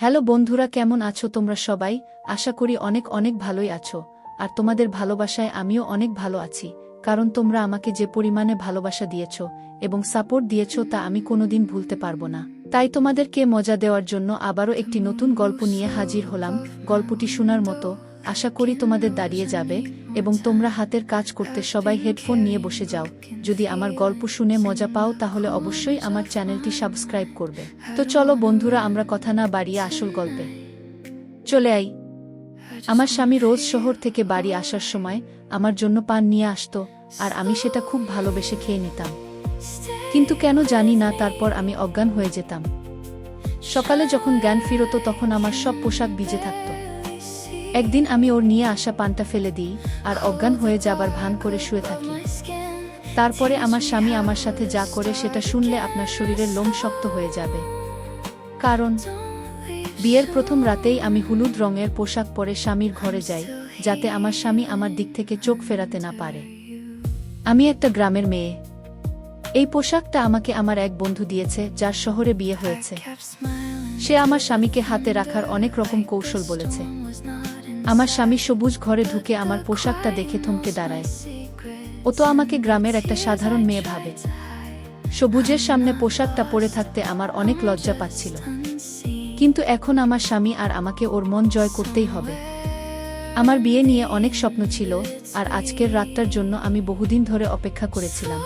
Hello বন্ধুরা, কেমন আছো তোমরা সবাই? আশা করি অনেক অনেক ভালোই আছো। আর তোমাদের ভালোবাসায় আমিও অনেক ভালো আছি, কারণ তোমরা আমাকে যে পরিমাণে ভালোবাসা দিয়েছো এবং সাপোর্ট দিয়েছো তা আমি কোনোদিন ভুলতে পারবো না। তাই তোমাদেরকে মজা দেওয়ার জন্য আবারও একটি নতুন গল্প নিয়ে হাজির হলাম। গল্পটি শোনার মতো, আশা করি তোমাদের দাঁড়িয়ে যাবে এবং তোমরা হাতের কাজ করতে সবাই হেডফোন নিয়ে বসে যাও। যদি আমার গল্প শুনে মজা পাও তাহলে অবশ্যই আমার চ্যানেলটি সাবস্ক্রাইব করবে। তো চলো বন্ধুরা, আমরা কথা না বাড়িয়ে আসল গল্পে চলে আই। আমার স্বামী রোজ শহর থেকে বাড়ি আসার সময় আমার জন্য পান নিয়ে আসতো, আর আমি সেটা খুব ভালোবেসে খেয়ে নিতাম। কিন্তু কেন জানি না, তারপর আমি অজ্ঞান হয়ে যেতাম। সকালে যখন জ্ঞান ফিরত তখন আমার সব পোশাক ভিজে থাকত। একদিন আমি ওর নিয়ে আসা পানটা ফেলে দিই আর অজ্ঞান হয়ে যাবার ভান করে শুয়ে থাকি। তারপরে আমার স্বামী আমার সাথে যা করে সেটা শুনলে আপনার শরীরের লোম শক্ত হয়ে যাবে। কারণ বিয়ের প্রথম রাতেই আমি হলুদ রঙের পোশাক পরে স্বামীর ঘরে যাই, যাতে আমার স্বামী আমার দিক থেকে চোখ ফেরাতে না পারে। আমি একটা গ্রামের মেয়ে। এই পোশাকটা আমাকে আমার এক বন্ধু দিয়েছে, যার শহরে বিয়ে হয়েছে। সে আমার স্বামীকে হাতে রাখার অনেক রকম কৌশল বলেছে। আমার স্বামী সবুজ ঘরে ঢুকে আমার পোশাকটা দেখে থমকে দাঁড়ায়। ও তো আমাকে গ্রামের একটা সাধারণ মেয়ে ভাবে। সবুজের সামনে পোশাকটা পরে থাকতে আমার অনেক লজ্জা পাচ্ছিল। কিন্তু এখন আমার স্বামী আর আমাকে ওর মন জয় করতেই হবে। আমার বিয়ে নিয়ে অনেক স্বপ্ন ছিল, আর আজকের রাতটার জন্য আমি বহুদিন ধরে অপেক্ষা করেছিলাম।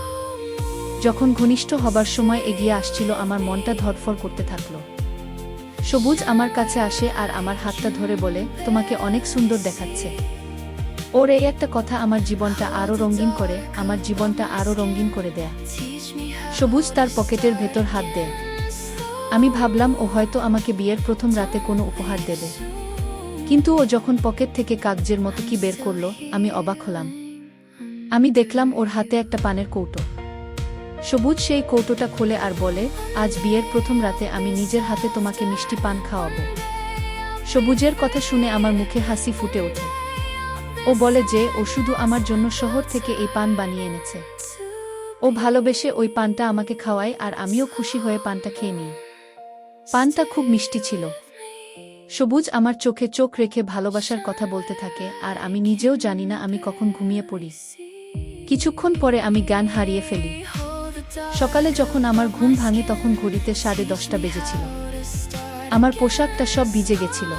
যখন ঘনিষ্ঠ হবার সময় এগিয়ে আসছিল, আমার মনটা ধড়ফড় করতে থাকলো। সবুজ আমার কাছে আসে আর আমার হাতটা ধরে বলে, তোমাকে অনেক সুন্দর দেখাচ্ছে। ওর এই একটা কথা আমার জীবনটা আরো রঙিন করে, আমার জীবনটা আরো রঙিন করে দেয়। সবুজ তার পকেটের ভেতর হাত দেয়। আমি ভাবলাম ও হয়তো আমাকে বিয়ের প্রথম রাতে কোনো উপহার দেবে। কিন্তু ও যখন পকেট থেকে কাগজের মতো কি বের করলো, আমি অবাক হলাম। আমি দেখলাম ওর হাতে একটা পানের কৌটো। সবুজ সেই কৌটোটা খোলে আর বলে, আজ বিয়ের প্রথম রাতে আমি নিজের হাতে তোমাকে মিষ্টি পান খাওয়াবো। সবুজের কথা শুনে আমার মুখে হাসি ফুটে ওঠে। ও বলে যে ও শুধু আমার জন্য শহর থেকে এই পান বানিয়ে এনেছে। ও ভালোবেসে ওই পানটা আমাকে খাওয়ায়, আর আমিও খুশি হয়ে পানটা খেয়ে নিই। পানটা খুব মিষ্টি ছিল। সবুজ আমার চোখে চোখ রেখে ভালোবাসার কথা বলতে থাকে, আর আমি নিজেও জানি না আমি কখন ঘুমিয়ে পড়ি। কিছুক্ষণ পরে আমি জ্ঞান হারিয়ে ফেলি। সকালে যখন আমার ঘুম ভাঙে তখন ঘড়িতে 10:30 বেজেছিল। আমার পোশাকটা সব ভিজে গেছিল।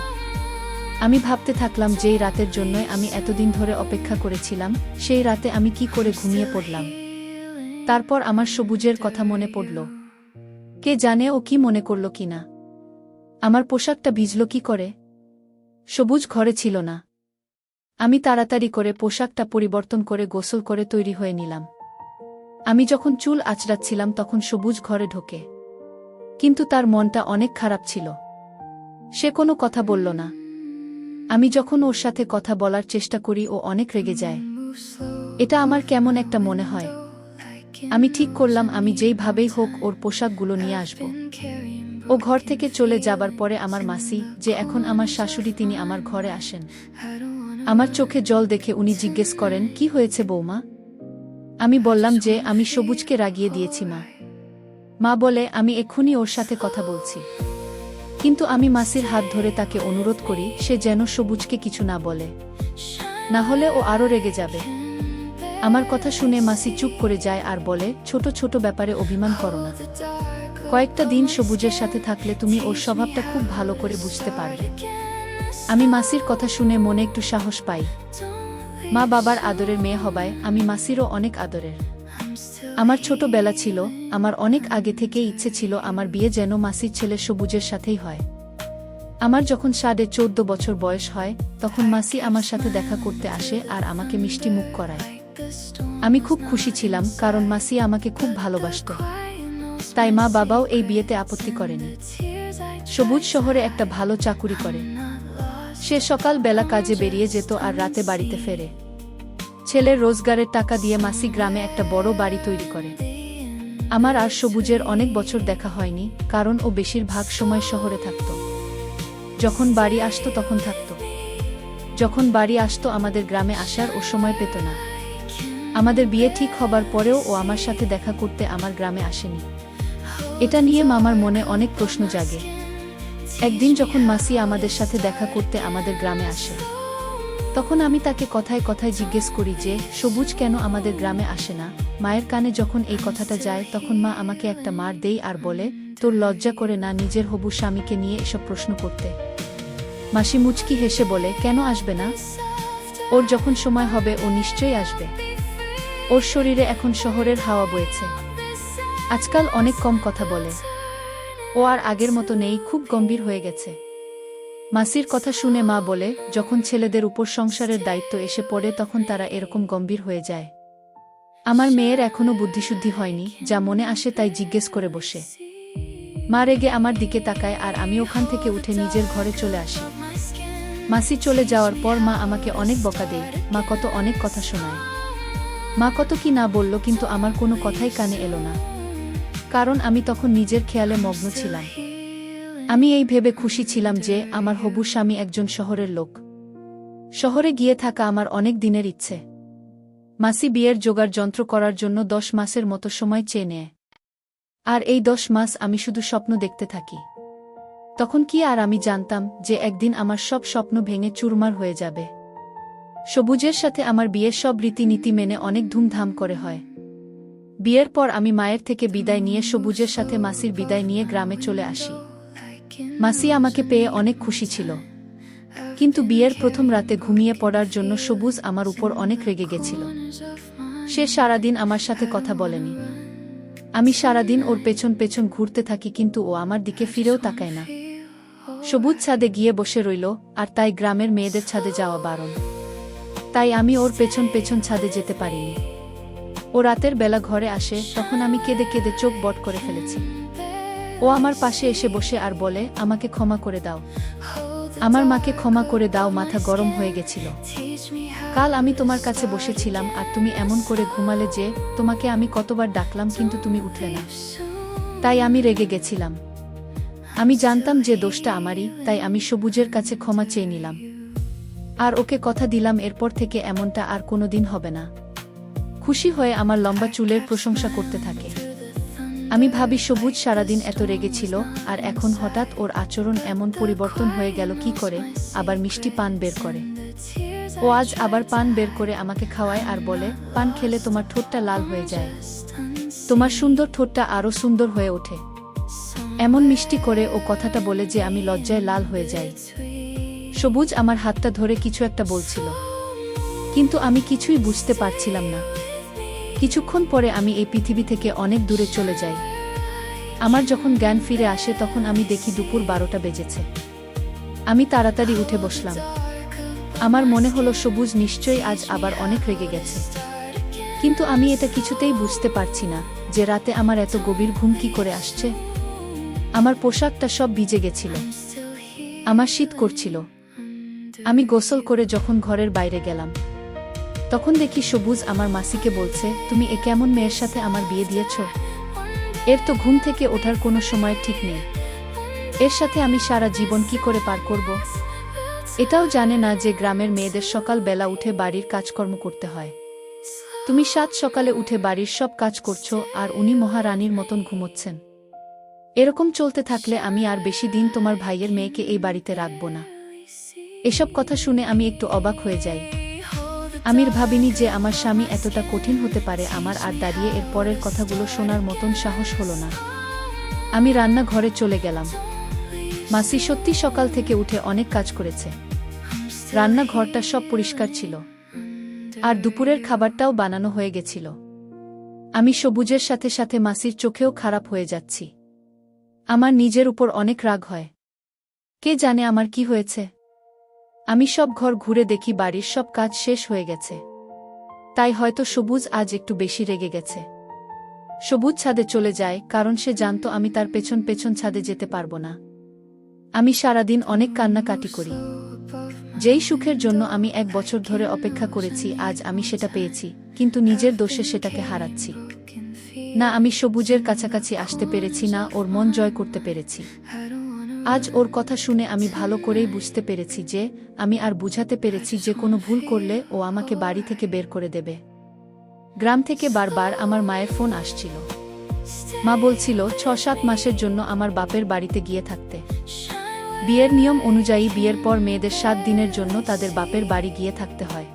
আমি ভাবতে থাকলাম, যেই রাতের জন্যই আমি এতদিন ধরে অপেক্ষা করেছিলাম, সেই রাতে আমি কি করে ঘুমিয়ে পড়লাম। তারপর আমার সবুজের কথা মনে পড়ল। কে জানে ও কি মনে করল কিনা। আমার পোশাকটা ভিজল কি করে? সবুজ ঘরে ছিল না। আমি তাড়াতাড়ি করে পোশাকটা পরিবর্তন করে গোসল করে তৈরি হয়ে নিলাম। আমি যখন চুল আঁচড়াচ্ছিলাম তখন সবুজ ঘরে ঢোকে। কিন্তু তার মনটা অনেক খারাপ ছিল। সে কোনো কথা বলল না। আমি যখন ওর সাথে কথা বলার চেষ্টা করি ও অনেক রেগে যায়। এটা আমার কেমন একটা মনে হয়। আমি ঠিক করলাম আমি যেইভাবেই হোক ওর পোশাকগুলো নিয়ে আসব। ও ঘর থেকে চলে যাবার পরে আমার মাসি, যে এখন আমার শাশুড়ি, তিনি আমার ঘরে আসেন। আমার চোখে জল দেখে উনি জিজ্ঞেস করেন, কি হয়েছে বৌমা? আমি বললাম যে আমি সবুজকে রাগিয়ে দিয়েছি মা। মা বলে, আমি এক্ষুনি ওর সাথে কথা বলছি। কিন্তু আমি মাসির হাত ধরে তাকে অনুরোধ করি সে যেন সবুজকে কিছু না বলে, না হলে ও আরো রেগে যাবে। আমার কথা শুনে মাসি চুপ করে যায় আর বলে, ছোট ছোট ব্যাপারে অভিমান করো না। কয়েকটা দিন সবুজের সাথে থাকলে তুমি ওর স্বভাবটা খুব ভালো করে বুঝতে পারবে। আমি মাসির কথা শুনে মনে একটু সাহস পাই। মা বাবার আদরের মেয়ে হবায় আমি মাসিরও অনেক আদরের। আমার ছোটবেলা ছিল, আমার অনেক আগে থেকে ইচ্ছে ছিল আমার বিয়ে যেন মাসির ছেলে সবুজের সাথেই হয়। আমার যখন 14.5 বছর বয়স হয় তখন মাসি আমার সাথে দেখা করতে আসে আর আমাকে মিষ্টি মুখ করায়। আমি খুব খুশি ছিলাম, কারণ মাসি আমাকে খুব ভালোবাসত। তাই মা বাবাও এই বিয়েতে আপত্তি করেনি। সবুজ শহরে একটা ভালো চাকুরি করে। সে সকাল বেলা কাজে বেরিয়ে যেত আর রাতে বাড়িতে ফেরে। ছেলের রোজগারের টাকা দিয়ে মাসি গ্রামে একটা বড় বাড়ি তৈরি করে। আমার আর সবুজের অনেক বছর দেখা হয়নি, কারণ ও বেশিরভাগ সময় শহরে থাকত। যখন বাড়ি আসতো তখন থাকত। যখন বাড়ি আসতো আমাদের গ্রামে আসার ও সময় পেত না। আমাদের বিয়ে ঠিক হবার পরেও ও আমার সাথে দেখা করতে আমার গ্রামে আসেনি। এটা নিয়ে মামার মনে অনেক প্রশ্ন জাগে। একদিন যখন মাসি আমাদের সাথে দেখা করতে আমাদের গ্রামে আসে, তখন আমি তাকে কথায় কথায় জিজ্ঞেস করি যে সবুজ কেন আমাদের গ্রামে আসে না। মায়ের কানে যখন এই কথাটা যায় তখন মা আমাকে একটা মার দেই আর বলে, তোর লজ্জা করে না নিজের হবু স্বামীকে নিয়ে এসব প্রশ্ন করতে? মাসি মুচকি হেসে বলে, কেন আসবে না? ওর যখন সময় হবে ও নিশ্চয়ই আসবে। ওর শরীরে এখন শহরের হাওয়া বইছে। আজকাল অনেক কম কথা বলে। ও আর আগের মতো নেই, খুব গম্ভীর হয়ে গেছে। মাসির কথা শুনে মা বলে, যখন ছেলেদের উপর সংসারের দায়িত্ব এসে পড়ে তখন তারা এরকম গম্ভীর হয়ে যায়। আমার মেয়ের এখনো বুদ্ধিশুদ্ধি হয়নি, যা মনে আসে তাই জিজ্ঞেস করে বসে। মা রেগে আমার দিকে তাকায় আর আমি ওখান থেকে উঠে নিজের ঘরে চলে আসি। মাসি চলে যাওয়ার পর মা আমাকে অনেক বকা দেয়, মা কত অনেক কথা শোনায়, মা কত কি না বলল, কিন্তু আমার কোনো কথাই কানে এলো না, কারণ আমি তখন নিজের খেয়ালে মগ্ন ছিলাম। আমি এই ভেবে খুশি ছিলাম যে আমার হবু স্বামী একজন শহরের লোক। শহরে গিয়ে থাকা আমার অনেক দিনের ইচ্ছে। মাসি বিয়ের জোগাড় যন্ত্র করার জন্য 10 মাসের মতো সময় চেয়ে নেয়। আর এই 10 মাস আমি শুধু স্বপ্ন দেখতে থাকি। তখন কি আর আমি জানতাম যে একদিন আমার সব স্বপ্ন ভেঙে চুরমার হয়ে যাবে। সবুজের সাথে আমার বিয়ের সব রীতিনীতি মেনে অনেক ধুমধাম করে হয়। বিয়ের পর আমি মায়ের থেকে বিদায় নিয়ে সবুজের সাথে মাসির বিদায় নিয়ে গ্রামে চলে আসি। মাসি আমাকে পেয়ে অনেক খুশি ছিল, কিন্তু বিয়ের প্রথম রাতে ঘুমিয়ে পড়ার জন্য সবুজ আমার উপর অনেক রেগে গেছিল। সে সারাদিন আমার সাথে কথা বলেনি। আমি সারাদিন ওর পেছন পেছন ঘুরতে থাকি, কিন্তু ও আমার দিকে ফিরেও তাকায় না। সবুজ ছাদে গিয়ে বসে রইল, আর তাই গ্রামের মেয়েদের ছাদে যাওয়া বারণ। তাই আমি ওর পেছন পেছন ছাদে যেতে পারিনি। ও রাতের বেলা ঘরে আসে, তখন আমি কেঁদে কেঁদে চোখ বট করে ফেলেছি। ও আমার পাশে এসে বসে আর বলে, আমাকে ক্ষমা করে দাও, আমার মাকে ক্ষমা করে দাও। মাথা গরম হয়ে গেছিল। কাল আমি তোমার কাছে বসেছিলাম আর তুমি এমন করে ঘুমালে যে তোমাকে আমি কতবার ডাকলাম কিন্তু তুমি উঠলে না, তাই আমি রেগে গেছিলাম। আমি জানতাম যে দোষটা আমারই, তাই আমি সবুজের কাছে ক্ষমা চেয়ে নিলাম। আর ওকে কথা দিলাম এরপর থেকে এমনটা আর কোনোদিন হবে না। খুশি হয়ে আমার লম্বা চুলের প্রশংসা করতে থাকে। আমি ভাবি সবুজ সারাদিন এত রেগেছিল, আর এখন হঠাৎ ওর আচরণ এমন পরিবর্তন হয়ে গেল কি করে। আবার মিষ্টি পান বের করে। ও আজ আবার পান বের করে আমাকে খাওয়ায় আর বলে, পান খেলে তোমার ঠোঁটটা লাল হয়ে যায়, তোমার সুন্দর ঠোঁটটা আরো সুন্দর হয়ে ওঠে। এমন মিষ্টি করে ও কথাটা বলে যে আমি লজ্জায় লাল হয়ে যাই। সবুজ আমার হাতটা ধরে কিছু একটা বলছিল, কিন্তু আমি কিছুই বুঝতে পারছিলাম না। কিছুক্ষণ পরে আমি এই পৃথিবী থেকে অনেক দূরে চলে যাই। আমার যখন জ্ঞান ফিরে আসে তখন আমি দেখি দুপুর 12টা বেজেছে। আমি তাড়াতাড়ি উঠে বসলাম। আমার মনে হলো সবুজ নিশ্চয়ই আজ আবার অনেক রেগে গেছে, কিন্তু আমি এটা কিছুতেই বুঝতে পারছি না যে রাতে আমার এত গভীর ঘুম কি করে আসছে। আমার পোশাকটা সব ভিজে গেছিল, আমার শীত করছিল। আমি গোসল করে যখন ঘরের বাইরে গেলাম তখন দেখি সবুজ আমার মাসিকে বলছে, তুমি এ কেমন মেয়ের সাথে আমার বিয়ে দিয়েছ? এর তো ঘুম থেকে ওঠার কোনো সময় ঠিক নেই। এর সাথে আমি সারা জীবন কি করে পার করব? এটাও জানে না যে গ্রামের মেয়েদের সকাল বেলা উঠে বাড়ির কাজকর্ম করতে হয়। তুমি 7 সকালে উঠে বাড়ির সব কাজ করছো আর উনি মহারানীর মতন ঘুমোচ্ছেন। এরকম চলতে থাকলে আমি আর বেশি দিন তোমার ভাইয়ের মেয়েকে এই বাড়িতে রাখব না। এসব কথা শুনে আমি একটু অবাক হয়ে যাই। আমি ভাবিনি যে আমার স্বামী এতটা কঠিন হতে পারে। আমার আর দাঁড়িয়ে এর পরের কথাগুলো শোনার মতন সাহস হলো না। আমি রান্নাঘরে চলে গেলাম। মাসি সত্যি সকাল থেকে উঠে অনেক কাজ করেছে। রান্নাঘরটা সব পরিষ্কার ছিল, আর দুপুরের খাবারটাও বানানো হয়ে গেছিল। আমি সবুজের সাথে সাথে মাসির চোখেও খারাপ হয়ে যাচ্ছি। আমার নিজের উপর অনেক রাগ হয়। কে জানে আমার কি হয়েছে। আমি সব ঘর ঘুরে দেখি বাড়ির সব কাজ শেষ হয়ে গেছে। তাই হয়তো সবুজ আজ একটু বেশি রেগে গেছে। সবুজ ছাদে চলে যায়, কারণ সে জানতো আমি তার পেছন পেছন ছাদে যেতে পারবো না। আমি সারাদিন অনেক কান্নাকাটি করি। যেই সুখের জন্য আমি 1 বছর ধরে অপেক্ষা করেছি আজ আমি সেটা পেয়েছি, কিন্তু নিজের দোষে সেটাকে হারাচ্ছি। না আমি সবুজের কাছাকাছি আসতে পেরেছি, না ওর মন জয় করতে পেরেছি। আজ ওর কথা শুনে আমি ভালো করেই বুঝতে পেরেছি যে আমি আর বুঝাতে পেরেছি যে কোনো ভুল করলে ও আমাকে বাড়ি থেকে বের করে দেবে। গ্রাম থেকে বারবার আমার মায়ের ফোন আসছিল। মা বলছিল 6-7 মাসের জন্য আমার বাপের বাড়িতে গিয়ে থাকতে। বিয়ের নিয়ম অনুযায়ী বিয়ের পর মেয়েদের 7 দিনের জন্য তাদের বাপের বাড়ি গিয়ে থাকতে হয়।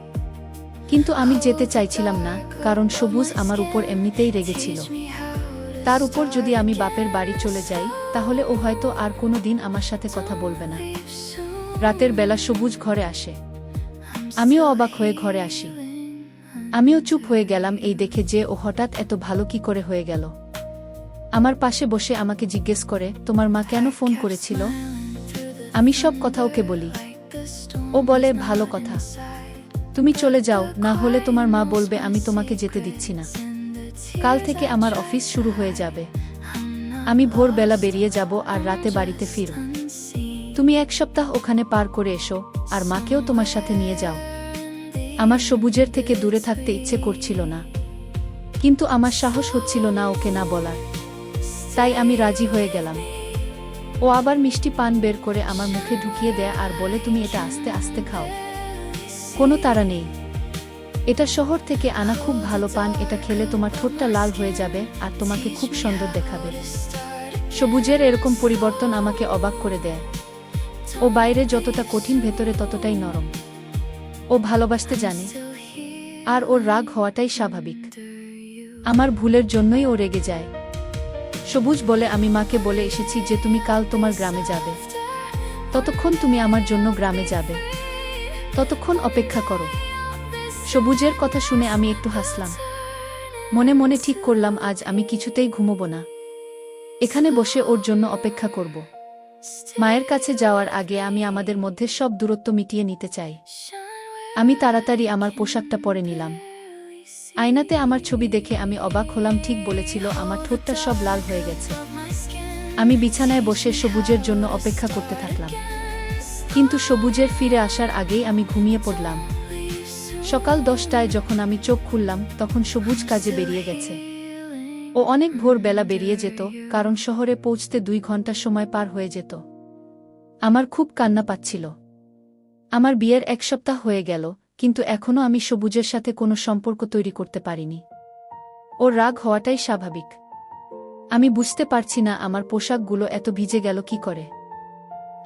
কিন্তু আমি যেতে চাইছিলাম না, কারণ সবুজ আমার উপর এমনিতেই রেগেছিল। তার উপর যদি আমি বাপের বাড়ি চলে যাই, তাহলে ও হয়তো আর কোনো দিন আমার সাথে কথা বলবে না। রাতের বেলা সবুজ ঘরে আসে। আমিও অবাক হয়ে ঘরে আসি। আমিও চুপ হয়ে গেলাম এই দেখে যে ও হঠাৎ এত ভালো কি করে হয়ে গেল। আমার পাশে বসে আমাকে জিজ্ঞেস করে, তোমার মা কেন ফোন করেছিল? আমি সব কথা ওকে বলি। ও বলে, ভালো কথা, তুমি চলে যাও, না হলে তোমার মা বলবে আমি তোমাকে যেতে দিচ্ছি না। কাল থেকে আমার অফিস শুরু হয়ে যাবে। আমি ভোরবেলা বেরিয়ে যাব আর রাতে বাড়িতে ফিরব। তুমি 1 সপ্তাহ ওখানে পার করে এসো, আর মাকেও তোমার সাথে নিয়ে যাও। আমার সবুজের থেকে দূরে থাকতে ইচ্ছে করছিল না, কিন্তু আমার সাহস হচ্ছিল না ওকে না বলার। তাই আমি রাজি হয়ে গেলাম। ও আবার মিষ্টি পান বের করে আমার মুখে ঢুকিয়ে দেয় আর বলে, তুমি এটা আস্তে আস্তে খাও, কোনো তাড়া নেই। এটা শহর থেকে আনা খুব ভালো পান, এটা খেলে তোমার ঠোঁটটা লাল হয়ে যাবে আর তোমাকে খুব সুন্দর দেখাবে। সবুজের এরকম পরিবর্তন আমাকে অবাক করে দেয়। ও বাইরে যতটা কঠিন, ভেতরে ততটাই নরম। ও ভালোবাসতে জানে, আর ওর রাগ হওয়াটাই স্বাভাবিক। আমার ভুলের জন্যই ও রেগে যায়। সবুজ বলে, আমি মাকে বলে এসেছি যে তুমি কাল তোমার গ্রামে যাবে। ততক্ষণ তুমি আমার জন্য গ্রামে যাবে, ততক্ষণ অপেক্ষা করো। সবুজের কথা শুনে আমি একটু হাসলাম। মনে মনে ঠিক করলাম আজ আমি কিছুতেই ঘুমোবো না, এখানে বসে ওর জন্য অপেক্ষা করব। মায়ের কাছে যাওয়ার আগে আমি আমাদের মধ্যে সব দূরত্ব মিটিয়ে নিতে চাই। আমি তাড়াতাড়ি আমার পোশাকটা পরে নিলাম। আয়নাতে আমার ছবি দেখে আমি অবাক হলাম, ঠিক বলেছিল, আমার ঠোঁটটা সব লাল হয়ে গেছে। আমি বিছানায় বসে সবুজের জন্য অপেক্ষা করতে থাকলাম, কিন্তু সবুজের ফিরে আসার আগেই আমি ঘুমিয়ে পড়লাম। সকাল 10টায় যখন আমি চোখ খুললাম, তখন সবুজ কাজে বেরিয়ে গেছে। ও অনেক ভোরবেলা বেরিয়ে যেত, কারণ শহরে পৌঁছতে 2 ঘন্টা সময় পার হয়ে যেত। আমার খুব কান্না পাচ্ছিল। আমার বিয়ের 1 সপ্তাহ হয়ে গেল, কিন্তু এখনো আমি সবুজের সাথে কোনো সম্পর্ক তৈরি করতে পারিনি। ওর রাগ হওয়াটাই স্বাভাবিক। আমি বুঝতে পারছি না আমার পোশাকগুলো এত ভিজে গেল কি করে।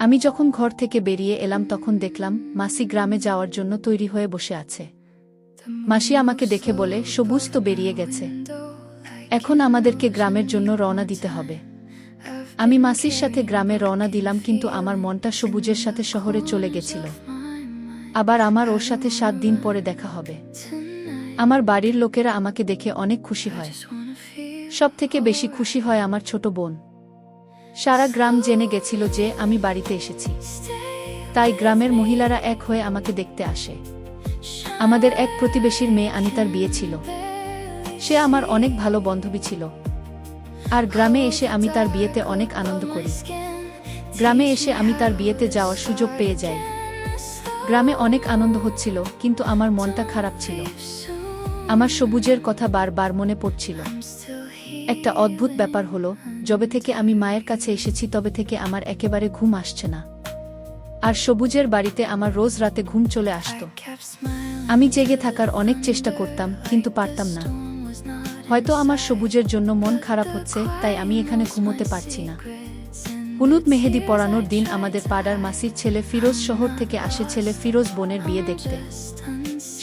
আমি যখন ঘর থেকে বেরিয়ে এলাম তখন দেখলাম মাসি গ্রামে যাওয়ার জন্য তৈরি হয়ে বসে আছে। মাসি আমাকে দেখে বলে, সবুজ তো বেরিয়ে গেছে, এখন আমাদেরকে গ্রামের জন্য রওনা দিতে হবে। আমি মাসির সাথে গ্রামে রওনা দিলাম, কিন্তু আমার মনটা সবুজের সাথে শহরে চলে গেছিল। আবার আমার ওর সাথে 7 দিন পরে দেখা হবে। আমার বাড়ির লোকেরা আমাকে দেখে অনেক খুশি হয়। সবথেকে বেশি খুশি হয় আমার ছোট বোন। সারা গ্রাম জেনে গেছিল যে আমি বাড়িতে এসেছি, তাই গ্রামের মহিলারা এক হয়ে আমাকে দেখতে আসে। আমাদের এক প্রতিবেশীর মেয়ে আনিতার বিয়ে ছিল। সে আমার অনেক ভালো বান্ধবী ছিল, আর গ্রামে এসে আমি তার বিয়েতে অনেক আনন্দ করি। গ্রামে এসে আমি তার বিয়েতে যাওয়ার সুযোগ পেয়ে যাই। গ্রামে অনেক আনন্দ হচ্ছিল, কিন্তু আমার মনটা খারাপ ছিল। আমার সবুজের কথা বারবার মনে পড়ছিল। একটা অদ্ভুত ব্যাপার হলো, যবে থেকে আমি মায়ের কাছে এসেছি তবে থেকে আমার একেবারে ঘুম আসছে না। আর সবুজের বাড়িতে আমার রোজ রাতে ঘুম চলে আসতো। আমি জেগে থাকার অনেক চেষ্টা করতাম, কিন্তু পারতাম না। হয়তো আমার সবুজের জন্য মন খারাপ হচ্ছে, তাই আমি এখানে ঘুমোতে পারছি না। হলুদ মেহেদি পরানোর দিন আমাদের পাড়ার মাসির ছেলে ফিরোজ শহর থেকে আসে ছেলে ফিরোজ বোনের বিয়ে দেখতে।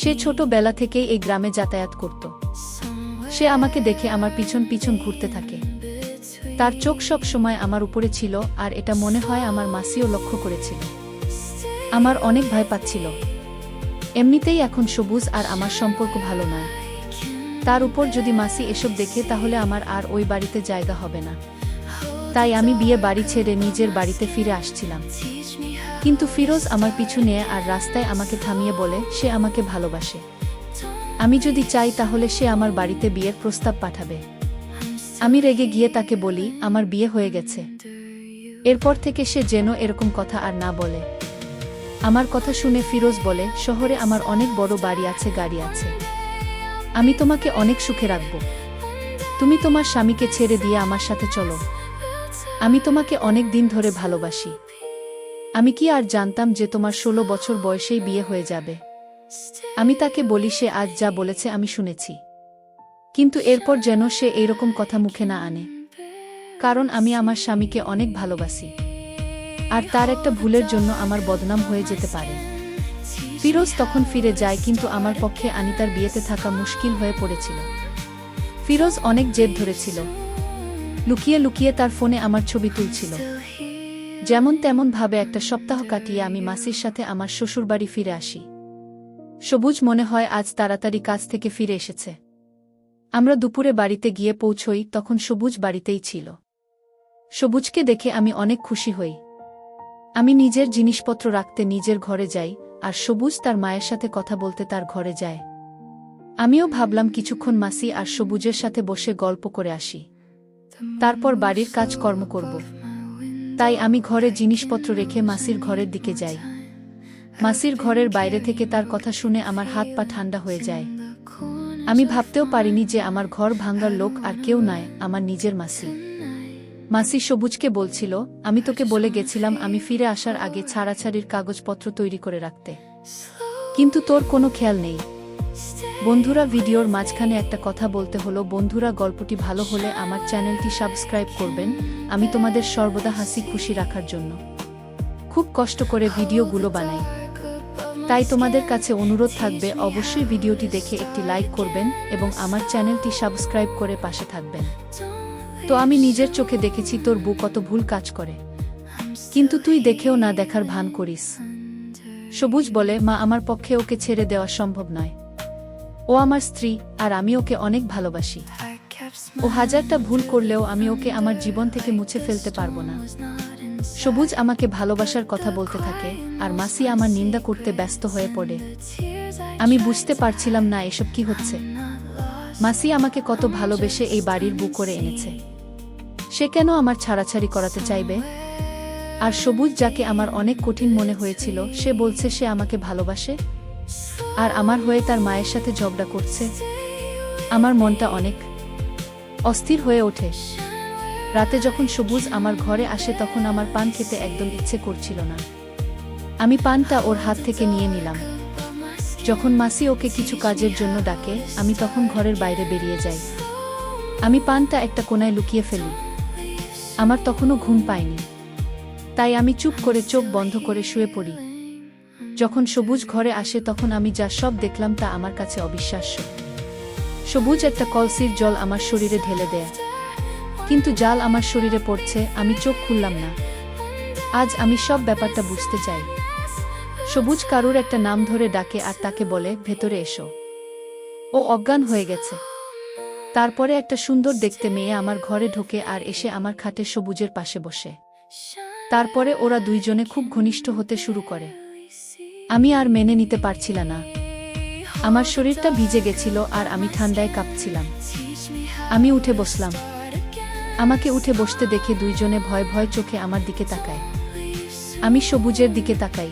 সে ছোটবেলা থেকেই এই গ্রামে যাতায়াত করত। সে আমাকে দেখে আমার পিছন পিছন ঘুরতে থাকে। তার চোখ সব সময় আমার উপরে ছিল, আর এটা মনে হয় আমার মাসিও লক্ষ্য করেছিল। আমার অনেক ভয় পাচ্ছিল। এমনিতেই এখন সবুজ আর আমার সম্পর্ক ভালো নয়, তার উপর যদি মাসি এসব দেখে তাহলে আমার আর ওই বাড়িতে জায়গা হবে না। তাই আমি বিয়ে বাড়ি ছেড়ে নিজের বাড়িতে ফিরে আসছিলাম। কিন্তু ফিরোজ আমার পিছু নিয়ে আর রাস্তায় আমাকে থামিয়ে বলে সে আমাকে ভালোবাসে। আমি যদি চাই তাহলে সে আমার বাড়িতে বিয়ের প্রস্তাব পাঠাবে। আমি রেগে গিয়ে তাকে বলি, আমার বিয়ে হয়ে গেছে। এরপর থেকে সে যেন এরকম কথা আর না বলে। আমার কথা শুনে ফিরোজ বলে, শহরে আমার অনেক বড় বাড়ি আছে, গাড়ি আছে, আমি তোমাকে অনেক সুখে রাখব। তুমি তোমার স্বামীকে ছেড়ে দিয়ে আমার সাথে চলো। আমি তোমাকে অনেক দিন ধরে ভালোবাসি। আমি কি আর জানতাম যে তোমার 16 বছর বয়সেই বিয়ে হয়ে যাবে। আমি তাকে বলি সে আজ যা বলেছে আমি শুনেছি, কিন্তু এরপর যেন সে এইরকম কথা মুখে না আনে, কারণ আমি আমার স্বামীকে অনেক ভালোবাসি। আর তার একটা ভুলের জন্য আমার বদনাম হয়ে যেতে পারে। ফিরোজ তখন ফিরে যায়, কিন্তু আমার পক্ষে আনিতার বিয়েতে থাকা মুশকিল হয়ে পড়েছিল। ফিরোজ অনেক জেদ ধরেছিল, লুকিয়ে লুকিয়ে তার ফোনে আমার ছবি তুলছিল। যেমন তেমন ভাবে একটা সপ্তাহ কাটিয়ে আমি মাসির সাথে আমার শ্বশুরবাড়ি ফিরে আসি। সবুজ মনে হয় আজ তাড়াতাড়ি কাজ থেকে ফিরে এসেছে। আমরা দুপুরে বাড়িতে গিয়ে পৌঁছই, তখন সবুজ বাড়িতেই ছিল। সবুজকে দেখে আমি অনেক খুশি হই। আমি নিজের জিনিসপত্র রাখতে নিজের ঘরে যাই, আর সবুজ তার মায়ের সাথে কথা বলতে তার ঘরে যায়। আমিও ভাবলাম কিছুক্ষণ মাসি আর সবুজের সাথে বসে গল্প করে আসি, তারপর বাড়ির কাজকর্ম করব। তাই আমি ঘরে জিনিসপত্র রেখে মাসির ঘরের দিকে যাই। মাসির ঘরের বাইরে থেকে তার কথা শুনে আমার হাত পা ঠান্ডা হয়ে যায়। আমি ভাবতেও পারিনি যে আমার ঘর ভাঙার লোক আর কেউ নয়, আমার নিজের মাসি। মাসি সবুজকে বলছিল, আমি তোকে বলে গেছিলাম আমি ফিরে আসার আগে ছাড়াছাড়ির কাগজপত্র তৈরি করে রাখতে, কিন্তু তোর কোনো খেয়াল নেই। বন্ধুরা, ভিডিওর মাঝখানে একটা কথা বলতে হলো। বন্ধুরা, গল্পটি ভালো হলে আমার চ্যানেলটি সাবস্ক্রাইব করবেন। আমি তোমাদের সর্বদা হাসি খুশি রাখার জন্য খুব কষ্ট করে ভিডিওগুলো বানাই, তাই তোমাদের কাছে অনুরোধ থাকবে অবশ্যই ভিডিওটি দেখে একটি লাইক করবেন এবং আমার চ্যানেলটি সাবস্ক্রাইব করে পাশে থাকবেন। তো আমি নিজের চোখে দেখেছি তোর বউ কত ভুল কাজ করে, কিন্তু তুই দেখেও না দেখার ভান করিস। সবুজ বলে, মা, আমার পক্ষে ওকে ছেড়ে দেওয়া সম্ভব নয়। ও আমার স্ত্রী, আর আমি ওকে অনেক ভালোবাসি। ও হাজারটা ভুল করলেও আমি ওকে আমার জীবন থেকে মুছে ফেলতে পারবো না। সবুজ আমাকে ভালোবাসার কথা বলতে থাকে, আর মাসি আমার নিন্দা করতে ব্যস্ত হয়ে পড়ে। আমি বুঝতে পারছিলাম না এসব কি হচ্ছে। মাসি আমাকে কত ভালোবেসে এই বাড়ির বউ করে এনেছে, সে কেন আমার ছাড়াছাড়ি করাতে চাইবে? আর সবুজ, যাকে আমার অনেক কঠিন মনে হয়েছিল, সে বলছে সে আমাকে ভালোবাসে, আর আমার হয়ে তার মায়ের সাথে ঝগড়া করছে। আমার মনটা অনেক অস্থির হয়ে ওঠে। রাতে যখন সবুজ আমার ঘরে আসে তখন আমার পান খেতে একদম ইচ্ছে করছিল না। আমি পানটা ওর হাত থেকে নিয়ে নিলাম। যখন মাসি ওকে কিছু কাজের জন্য ডাকে, আমি তখন ঘরের বাইরে বেরিয়ে যাই। আমি পানটা একটা কোণায় লুকিয়ে ফেলি। আমার তখনও ঘুম পায়নি, তাই আমি চুপ করে চোখ বন্ধ করে শুয়ে পড়ি। যখন সবুজ ঘরে আসে তখন আমি যা সব দেখলাম তা আমার কাছে অবিশ্বাস্য। সবুজ একটা কলসির জল আমার শরীরে ঢেলে দেয়, কিন্তু জাল আমার শরীরে পড়ছে। আমি চোখ খুললাম না। আজ আমি সব ব্যাপারটা বুঝতে চাই। সবুজ কারুর একটা নাম ধরে ডাকে আর তাকে বলে, ভেতরে এসো। ও অজ্ঞান হয়ে গেছে। তারপরে একটা সুন্দর দেখতে মেয়ে আমার ঘরে ঢোকে আর এসে আমার খাটে সবুজের পাশে বসে। তারপরে ওরা দুইজনে খুব ঘনিষ্ঠ হতে শুরু করে। আমি আর মেনে নিতে পারছিলাম না। আমার শরীরটা ভিজে গেছিল আর আমি ঠান্ডায় কাঁপছিলাম। আমি উঠে বসলাম। আমাকে উঠে বসতে দেখে দুইজনে ভয় ভয় চোখে আমার দিকে তাকায়। আমি সবুজের দিকে তাকাই।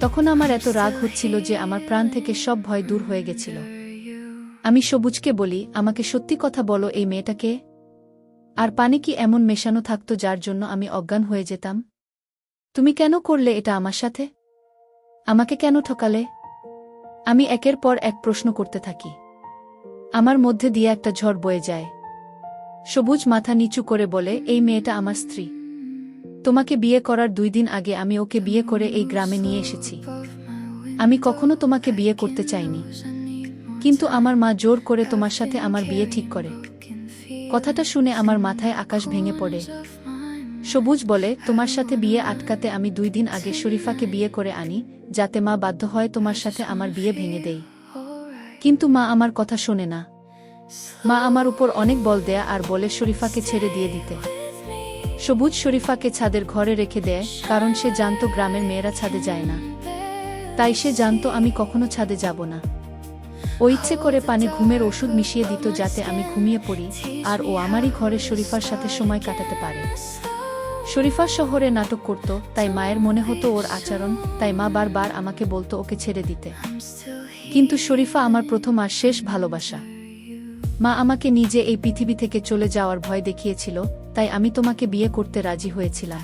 তখন আমার এত রাগ হচ্ছিল যে আমার প্রাণ থেকে সব ভয় দূর হয়ে গেছিল। আমি সবুজকে বলি, আমাকে সত্যি কথা বলো, এই মেয়েটাকে আর পানি কি এমন মেশানো থাকতো যার জন্য আমি অজ্ঞান হয়ে যেতাম? তুমি কেন করলে এটা আমার সাথে? আমাকে কেন ঠকালে? আমি একের পর এক প্রশ্ন করতে থাকি। আমার মধ্যে দিয়ে একটা ঝড় বয়ে যায়। সবুজ মাথা নিচু করে বলে, এই মেয়েটা আমার স্ত্রী। তোমাকে বিয়ে করার 2 দিন আগে আমি ওকে বিয়ে করে এই গ্রামে নিয়ে এসেছি। আমি কখনো তোমাকে বিয়ে করতে চাইনি, কিন্তু আমার মা জোর করে তোমার সাথে আমার বিয়ে ঠিক করে। কথাটা শুনে আমার মাথায় আকাশ ভেঙে পড়ে। সবুজ বলে, তোমার সাথে বিয়ে আটকাতে আমি 2 দিন আগে শরীফাকে বিয়ে করে আনি, যাতে মা বাধ্য হয় তোমার সাথে আমার বিয়ে ভেঙে দেই। কিন্তু মা আমার কথা শোনে না। মা আমার উপর অনেক বল দেয়া আর বলে শরীফাকে ছেড়ে দিয়ে দিতে। সবুজ শরীফাকে ছাদের ঘরে রেখে দেয়, কারণ সে জানতো গ্রামের মেয়েরা ছাদে যায় না। তাই সে জানতো আমি কখনো ছাদে যাব না। ও ইচ্ছে করে পানি ঘুমের ওষুধ মিশিয়ে দিত যাতে আমি ঘুমিয়ে পড়ি, আর ও আমারই ঘরে শরীফার সাথে সময় কাটাতে পারে। শরীফা শহরে নাটক করত, তাই মায়ের মনে হতো ওর আচরণ, তাই মা বারবার আমাকে বলতো ওকে ছেড়ে দিতে। কিন্তু শরীফা আমার প্রথম আর শেষ ভালোবাসা। মা আমাকে নিজে এই পৃথিবী থেকে চলে যাওয়ার ভয় দেখিয়েছিল, তাই আমি তোমাকে বিয়ে করতে রাজি হয়েছিলাম।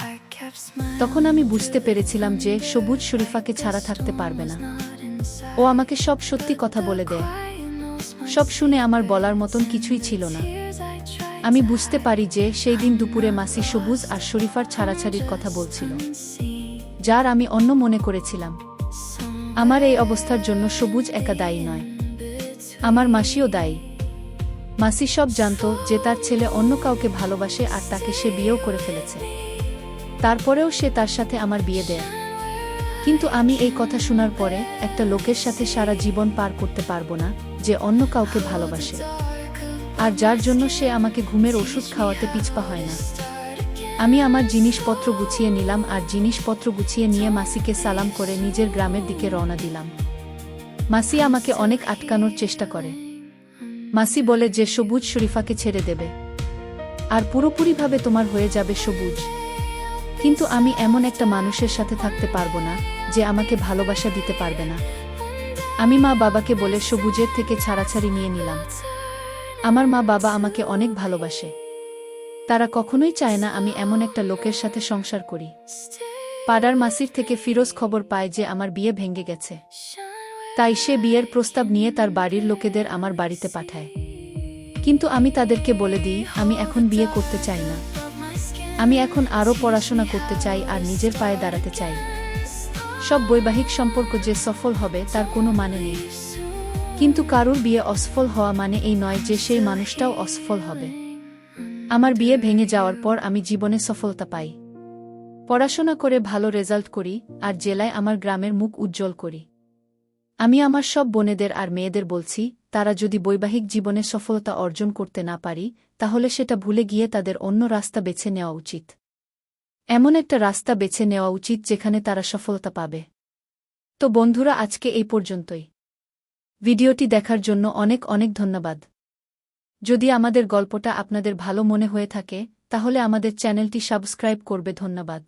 তখন আমি বুঝতে পেরেছিলাম যে সবুজ শরীফাকে ছাড়া থাকতে পারবে না। ও আমাকে সব সত্যি কথা বলে দেয়। সব শুনে আমার বলার মতন কিছুই ছিল না। আমি বুঝতে পারি যে সেই দিন দুপুরে মাসি সবুজ আর শরীফার ছাড়াছাড়ির কথা বলছিল, যার আমি অন্য মনে করেছিলাম। আমার এই অবস্থার জন্য সবুজ একা দায়ী নয়, আমার মাসিও দায়ী। মাসি সব জানত যে তার ছেলে অন্য কাউকে ভালোবাসে আর তাকে সে বিয়েও করে ফেলেছে। তারপরেও সে তার সাথে আমার বিয়ে দেয়। কিন্তু আমি এই কথা শোনার পরে একটা লোকের সাথে সারা জীবন পার করতে পারবো না যে অন্য কাউকে ভালোবাসে, আর যার জন্য সে আমাকে ঘুমের ওষুধ খাওয়াতে পিছপা হয় না। আমি আমার জিনিসপত্র গুছিয়ে নিলাম আর জিনিসপত্র গুছিয়ে নিয়ে মাসিকে সালাম করে নিজের গ্রামের দিকে রওনা দিলাম। মাসি আমাকে অনেক আটকানোর চেষ্টা করে। মাসি বলে যে সবুজ শরীফাকে ছেড়ে দেবে আর পুরোপুরিভাবে তোমার হয়ে যাবে সবুজ। কিন্তু আমি এমন একটা মানুষের সাথে থাকতে পারবো না যে আমাকে ভালোবাসা দিতে পারবে না। আমি মা বাবাকে বলে সবুজের থেকে ছাড়াছাড়ি নিয়ে নিলাম। আমার মা বাবা আমাকে অনেক ভালোবাসে, তারা কখনোই চায় না আমি এমন একটা লোকের সাথে সংসার করি। পাড়ার মাসির থেকে ফিরোজ খবর পায় যে আমার বিয়ে ভেঙে গেছে, তাই সে বিয়ের প্রস্তাব নিয়ে তার বাড়ির লোকেদের আমার বাড়িতে পাঠায়। কিন্তু আমি তাদেরকে বলে দিই আমি এখন বিয়ে করতে চাই না, আমি এখন আরও পড়াশোনা করতে চাই আর নিজের পায়ে দাঁড়াতে চাই। সব বৈবাহিক সম্পর্ক যে সফল হবে তার কোনো মানে নেই, কিন্তু কারুর বিয়ে অসফল হওয়া মানে এই নয় যে সেই মানুষটাও অসফল হবে। আমার বিয়ে ভেঙে যাওয়ার পর আমি জীবনে সফলতা পাই, পড়াশোনা করে ভালো রেজাল্ট করি আর জেলায় আমার গ্রামের মুখ উজ্জ্বল করি। আমি আমার সব বোনেদের আর মেয়েদের বলছি, তারা যদি বৈবাহিক জীবনে সফলতা অর্জন করতে না পারি তাহলে সেটা ভুলে গিয়ে তাদের অন্য রাস্তা বেছে নেওয়া উচিত। এমন একটা রাস্তা বেছে নেওয়া উচিত যেখানে তারা সফলতা পাবে। তো বন্ধুরা, আজকে এই পর্যন্তই। ভিডিওটি দেখার জন্য অনেক অনেক ধন্যবাদ। যদি আমাদের গল্পটা আপনাদের ভালো মনে হয়ে থাকে তাহলে আমাদের চ্যানেলটি সাবস্ক্রাইব করবে। ধন্যবাদ।